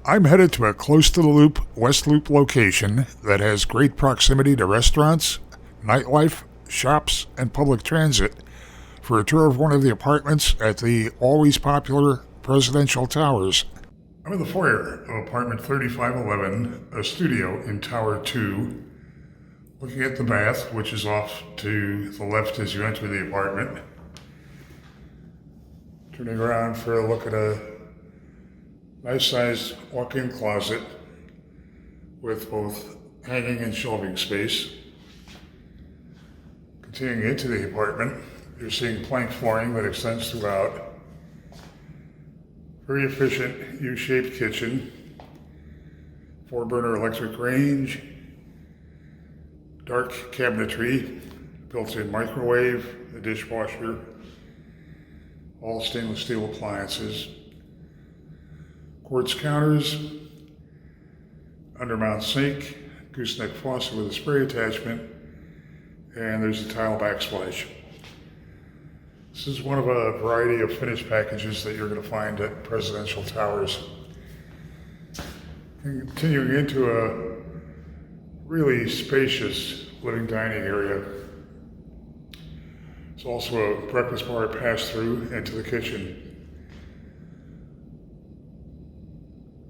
I'm headed to a close-to-the-loop West Loop location that has great proximity to restaurants, nightlife, shops, and public transit for a tour of one of the apartments at the always popular Presidential Towers. I'm in the foyer of apartment 3511, a studio in Tower 2, looking at the bath, which is off to the left as you enter the apartment. Turning around for a look at a nice-sized walk-in closet with both hanging and shelving space. Continuing into the apartment, you're seeing plank flooring that extends throughout. Very efficient U-shaped kitchen, 4-burner electric range, dark cabinetry, built-in microwave, a dishwasher, all stainless steel appliances, quartz counters, undermount sink, gooseneck faucet with a spray attachment, and there's a tile backsplash. This is one of a variety of finished packages that you're going to find at Presidential Towers. Continuing into a really spacious living dining area. There's also a breakfast bar pass-through into the kitchen.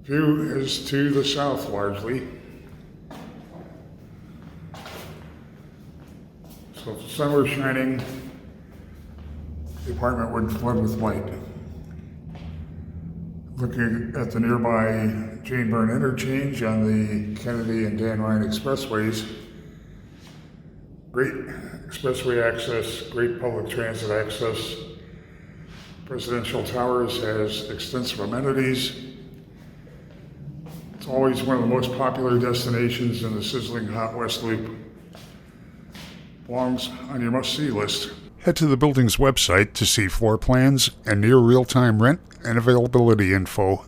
View is to the south largely. So if the sun were shining, the apartment would flood with light. Looking at the nearby Jane Byrne interchange on the Kennedy and Dan Ryan expressways, great expressway access, great public transit access. Presidential Towers has extensive amenities. It's always one of the most popular destinations in the sizzling hot West Loop. Belongs on your must-see list. Head to the building's website to see floor plans and near real-time rent and availability info.